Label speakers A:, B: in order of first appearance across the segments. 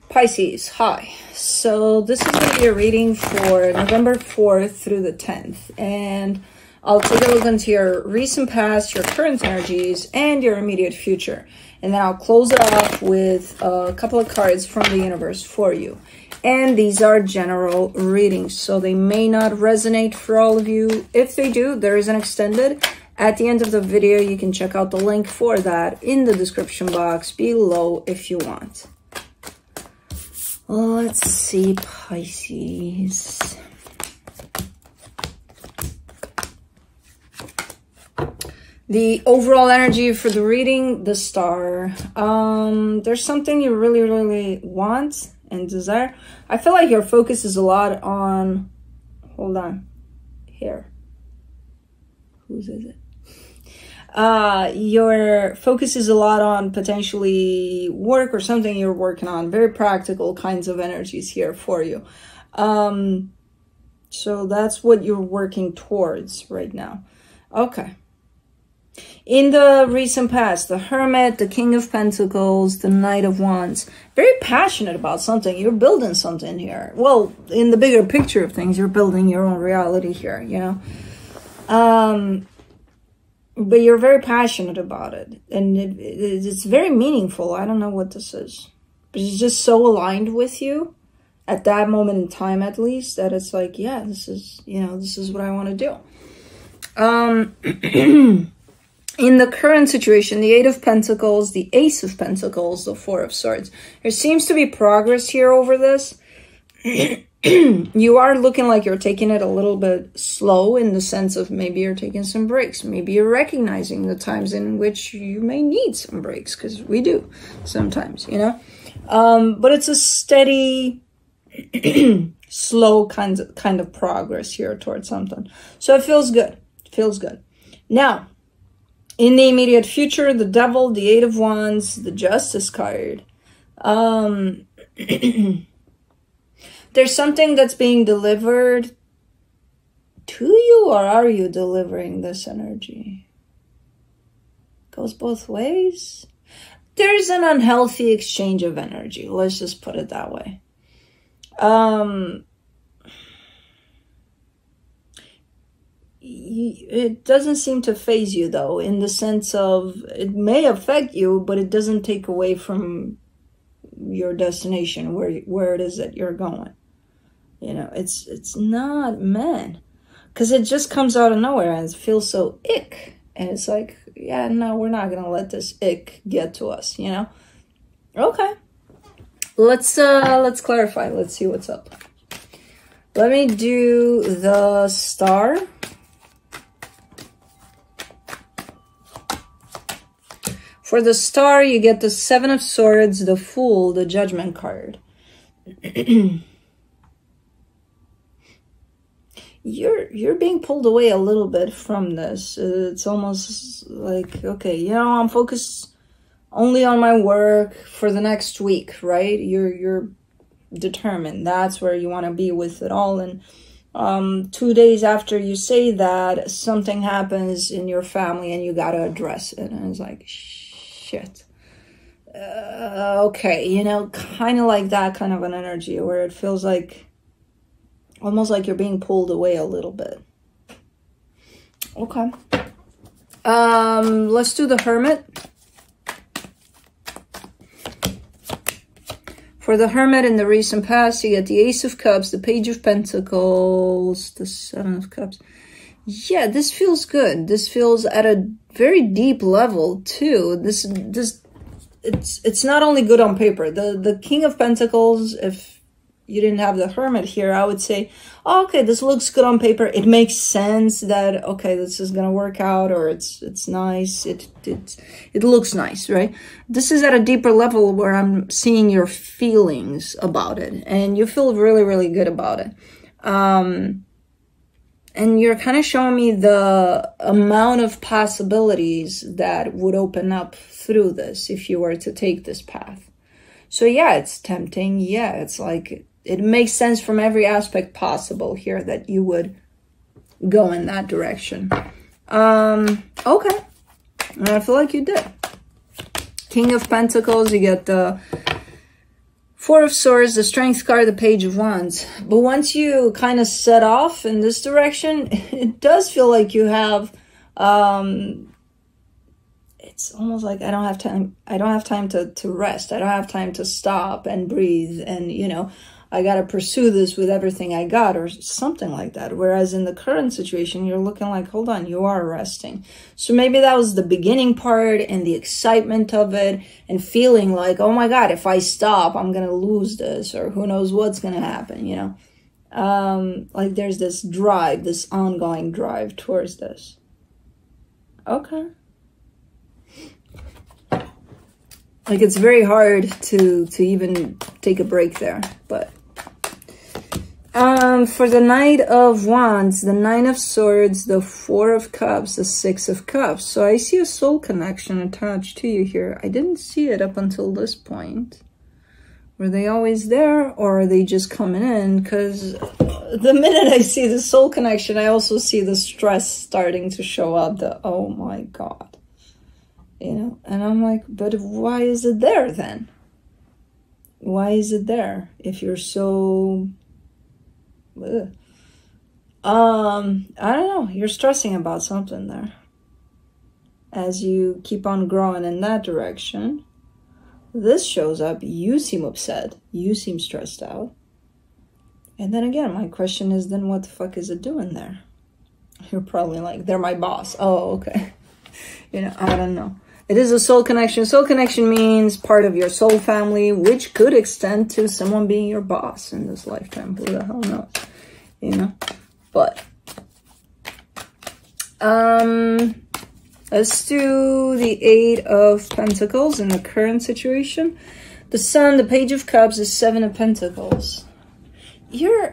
A: Pisces, hi. So this is going to be a reading for November 4th through the 10th. And I'll take a look into your recent past, your current energies, and your immediate future. And then I'll close it off with a couple of cards from the universe for you. And these are general readings, so they may not resonate for all of you. If they do, there is an extended. At the end of the video, you can check out the link for that in the description box below if you want. Let's see, Pisces. The overall energy for the reading, the Star. There's something you really, really want and desire. I feel like your focus is a lot on, hold on, here. Whose is it? Your focus is a lot on potentially work or something you're working on. Very practical kinds of energies here for you. So that's what you're working towards right now. Okay. In the recent past, the Hermit, the King of Pentacles, the Knight of Wands. Very passionate about something. You're building something here. Well, in the bigger picture of things, you're building your own reality here, you know. But you're very passionate about it. And it's very meaningful. I don't know what this is. But it's just so aligned with you at that moment in time, at least, that it's like, yeah, this is, you know, this is what I want to do. In the current situation, the Eight of Pentacles, the Ace of Pentacles, the Four of Swords. There seems to be progress here over this. You are looking like you're taking it a little bit slow in the sense of maybe you're taking some breaks. Maybe you're recognizing the times in which you may need some breaks, because we do sometimes, you know. But it's a steady, slow kind of progress here towards something. So it feels good. It feels good. Now, in the immediate future, the Devil, the Eight of Wands, the Justice card. There's something that's being delivered to you, or are you delivering this energy? Goes both ways. There's an unhealthy exchange of energy. Let's just put it that way. It doesn't seem to faze you, though, in the sense of it may affect you, but it doesn't take away from your destination, where it is that you're going. You know, it's not, man, because it just comes out of nowhere and it feels so ick. And it's like, yeah, no, we're not going to let this ick get to us, you know? Okay. Let's clarify. Let's see what's up. Let me do the Star. For the Star, you get the Seven of Swords, the Fool, the Judgment card. You're being pulled away a little bit from this. It's almost like, okay, you know, I'm focused only on my work for the next week, right? You're determined. That's where you want to be with it all. And 2 days after you say that, something happens in your family and you got to address it. And it's like, shit. Okay, you know, kind of like that kind of an energy where it feels like almost like you're being pulled away a little bit. Okay. Let's do the Hermit. For the Hermit in the recent past, you get the Ace of Cups, the Page of Pentacles, the Seven of Cups. Yeah, this feels good. This feels at a very deep level too. It's not only good on paper. The King of Pentacles, if you didn't have the Hermit here, I would say, oh, okay, this looks good on paper. It makes sense that, okay, this is gonna work out, or it's nice. It looks nice, right? This is at a deeper level where I'm seeing your feelings about it, and you feel really, really good about it. And you're kind of showing me the amount of possibilities that would open up through this if you were to take this path. So yeah, it's tempting. Yeah, it's like, it makes sense from every aspect possible here that you would go in that direction. Okay. And I feel like you did. King of Pentacles, you get the Four of Swords, the Strength card, the Page of Wands. But once you kind of set off in this direction, it does feel like you have, it's almost like I don't have time. I don't have time to rest. I don't have time to stop and breathe. And, you know, I got to pursue this with everything I got or something like that. Whereas in the current situation, you're looking like, hold on, you are resting. So maybe that was the beginning part and the excitement of it and feeling like, oh my God, if I stop, I'm going to lose this, or who knows what's going to happen, you know? Like there's this drive, this ongoing drive towards this. Okay. Like it's very hard to even take a break there, but for the Knight of Wands, the Nine of Swords, the Four of Cups, the Six of Cups. So I see a soul connection attached to you here. I didn't see it up until this point. Were they always there, or are they just coming in? Because the minute I see the soul connection, I also see the stress starting to show up. The, oh my God. You know, and I'm like, but why is it there then? Why is it there if you're so... Ugh. I don't know. You're stressing about something there. As you keep on growing in that direction, this shows up. You seem upset. You seem stressed out. And then again, my question is, then what the fuck is it doing there? You're probably like, they're my boss. Oh, okay. You know, I don't know. It is a soul connection. Soul connection means part of your soul family, which could extend to someone being your boss in this lifetime. Who the hell knows? You know? But let's do the Eight of Pentacles in the current situation. The Sun, the Page of Cups, the Seven of Pentacles. You're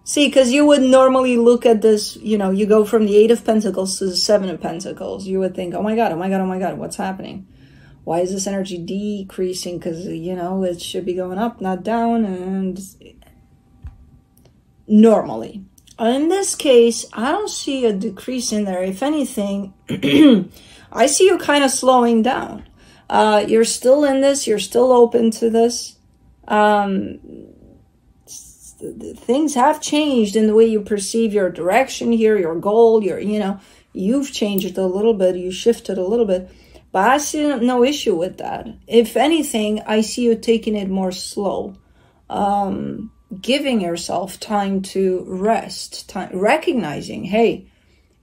A: see, because you would normally look at this, you know, you go from the Eight of Pentacles to the Seven of Pentacles. You would think, oh my God, oh my God, oh my God, what's happening? Why is this energy decreasing? Because, you know, it should be going up, not down. And normally, in this case, I don't see a decrease in there. If anything, I see you kind of slowing down. You're still in this. You're still open to this. Things have changed in the way you perceive your direction here, your goal, your, you know, you've changed a little bit, you shifted a little bit, but I see no issue with that. If anything, I see you taking it more slow, giving yourself time to rest, time, recognizing, hey,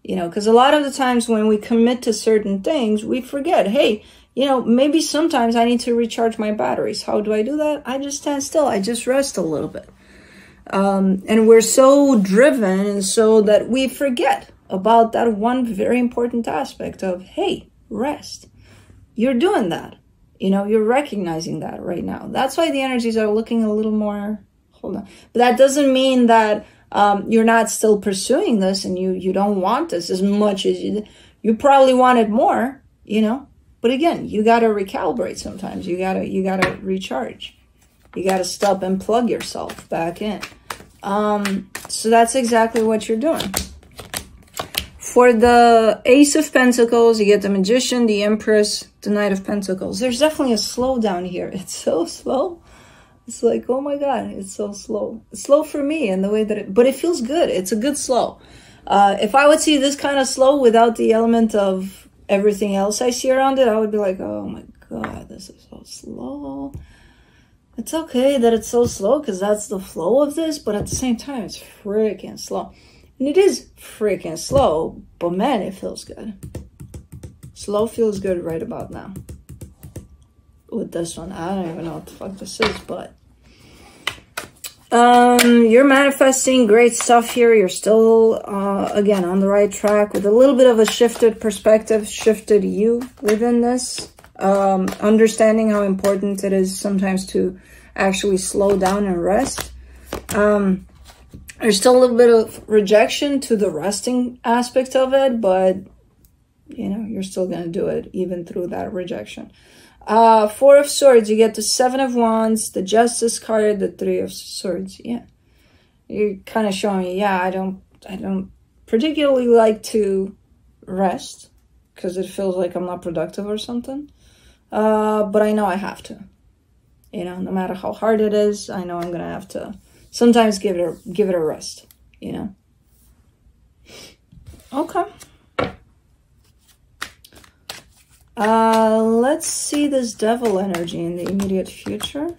A: you know, because a lot of the times when we commit to certain things, we forget, hey, you know, maybe sometimes I need to recharge my batteries. How do I do that? I just stand still. I just rest a little bit. And we're so driven and so that we forget about that one very important aspect of, hey, rest. You're doing that. You know, you're recognizing that right now. That's why the energies are looking a little more, hold on. But that doesn't mean that you're not still pursuing this and you don't want this as much as you probably want it more, you know. But again, you got to recalibrate sometimes. You got to recharge. You got to stop and plug yourself back in. So that's exactly what you're doing. For the Ace of Pentacles, you get the Magician, the Empress, the Knight of Pentacles. There's definitely a slowdown here. It's so slow. It's like, oh my God, it's so slow. It's slow for me in the way that but it feels good. It's a good slow. If I would see this kind of slow without the element of everything else I see around it, I would be like, oh my God, this is so slow. It's okay that it's so slow because that's the flow of this, but at the same time, it's freaking slow. And it is freaking slow, but man, it feels good. Slow feels good right about now. With this one, I don't even know what the fuck this is, but you're manifesting great stuff here. You're still, again, on the right track with a little bit of a shifted perspective, shifted you within this. Understanding how important it is sometimes to actually slow down and rest. There's still a little bit of rejection to the resting aspect of it, but you know, you're still going to do it even through that rejection. Four of Swords, you get the Seven of Wands, the Justice card, the Three of Swords. Yeah, you're kind of showing me, yeah, I don't particularly like to rest because it feels like I'm not productive or something. But I know I have to. You know, no matter how hard it is, I know I'm going to have to sometimes give it a rest, you know. Okay. Let's see this devil energy in the immediate future.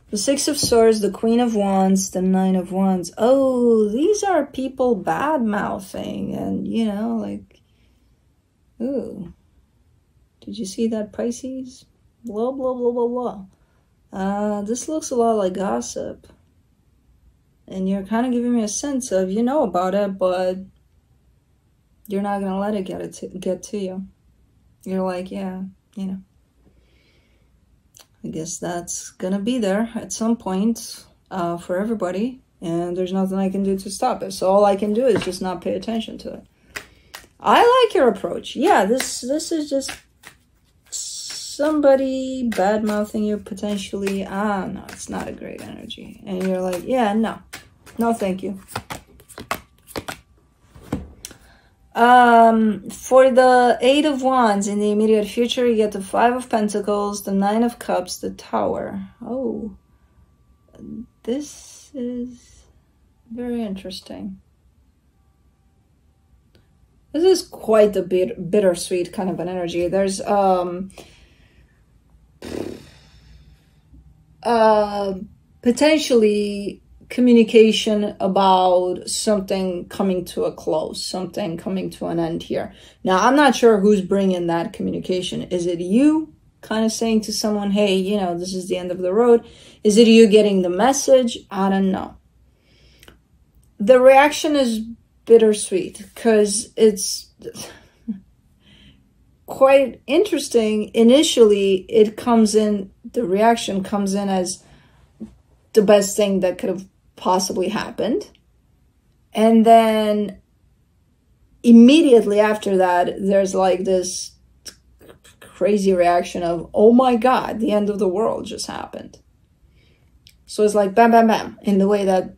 A: The Six of Swords, the Queen of Wands, the Nine of Wands. Oh, these are people bad-mouthing and, you know, like, ooh. Did you see that, Pisces? Blah, blah, blah, blah, blah. This looks a lot like gossip. And you're kind of giving me a sense of, you know about it, but you're not going to let it get to you. You're like, yeah, you know. I guess that's gonna be there at some point for everybody, and there's nothing I can do to stop it. So all I can do is just not pay attention to it. I like your approach. Yeah, this is just somebody bad-mouthing you potentially. No, it's not a great energy. And you're like, yeah, no, thank you. For the Eight of Wands in the immediate future, you get the Five of Pentacles, the Nine of Cups, the Tower. Oh, this is very interesting. This is quite a bittersweet kind of an energy. There's potentially communication about something coming to a close, something coming to an end here. Now, I'm not sure who's bringing that communication. Is it you kind of saying to someone, hey, you know, this is the end of the road? Is it you getting the message? I don't know. The reaction is bittersweet because it's quite interesting. Initially, the reaction comes in as the best thing that could have possibly happened. And then immediately after that, there's like this crazy reaction of, oh my God, the end of the world just happened. So it's like bam, bam, bam, in the way that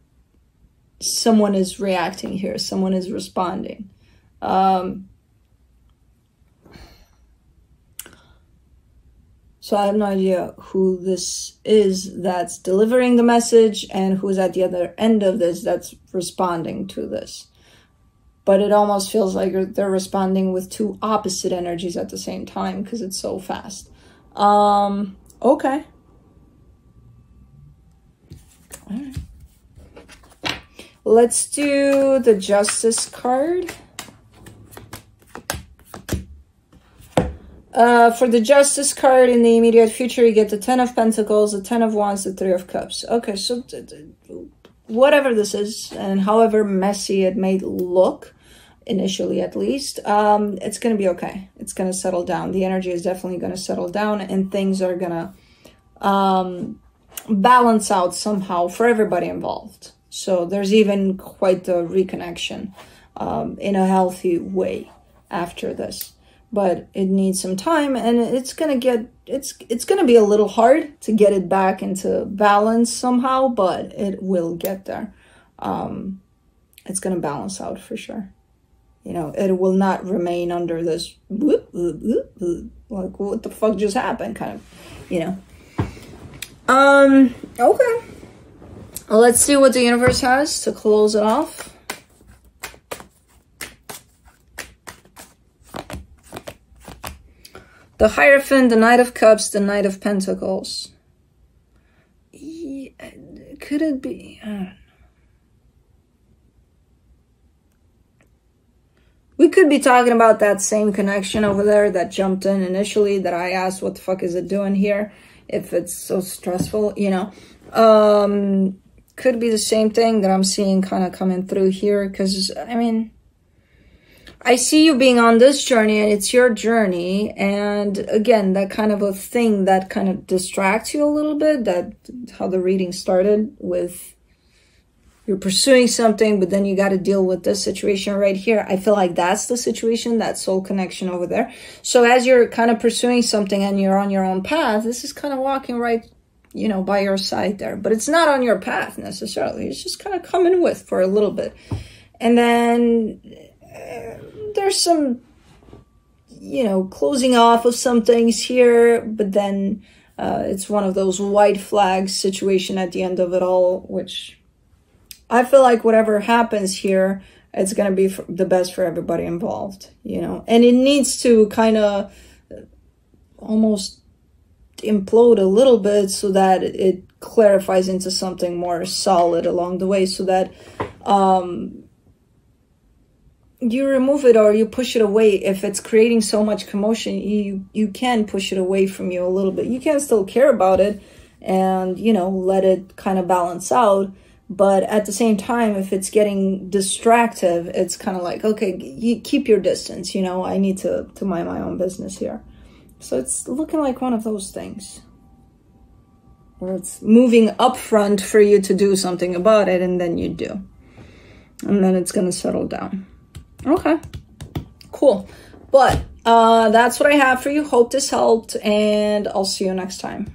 A: someone is reacting here, someone is responding. So I have no idea who this is that's delivering the message and who's at the other end of this that's responding to this. But it almost feels like they're responding with two opposite energies at the same time because it's so fast. Okay. All right. Let's do the Justice card. For the Justice card in the immediate future, you get the Ten of Pentacles, the Ten of Wands, the Three of Cups. Okay, so whatever this is, and however messy it may look, initially at least, it's going to be okay. It's going to settle down. The energy is definitely going to settle down, and things are going to balance out somehow for everybody involved. So there's even quite the reconnection in a healthy way after this. But it needs some time, and it's gonna be a little hard to get it back into balance somehow, but it will get there. It's gonna balance out for sure. You know, it will not remain under this whoop, whoop, whoop, whoop, like what the fuck just happened kind of, you know. Okay. Well, let's see what the universe has to close it off. The Hierophant, the Knight of Cups, the Knight of Pentacles. Yeah, could it be? I don't know. We could be talking about that same connection over there that jumped in initially that I asked what the fuck is it doing here if it's so stressful, you know. Could be the same thing that I'm seeing kind of coming through here because, I mean, I see you being on this journey and it's your journey. And again, that kind of a thing that kind of distracts you a little bit, that how the reading started with you're pursuing something, but then you got to deal with this situation right here. I feel like that's the situation, that soul connection over there. So as you're kind of pursuing something and you're on your own path, this is kind of walking right, you know, by your side there, but it's not on your path necessarily. It's just kind of coming with for a little bit. And then there's some, you know, closing off of some things here, but then It's one of those white flags situation at the end of it all, which I feel like whatever happens here, it's going to be the best for everybody involved, you know. And it needs to kind of almost implode a little bit so that it clarifies into something more solid along the way, so that you remove it or you push it away. If it's creating so much commotion, you can push it away from you a little bit. You can still care about it and, you know, let it kind of balance out. But at the same time, if it's getting distractive, it's kind of like, okay, you keep your distance, you know, I need to mind my own business here. So it's looking like one of those things where it's moving up front for you to do something about it, and then you do. And then it's going to settle down. Okay, cool. But that's what I have for you. Hope this helped, and I'll see you next time.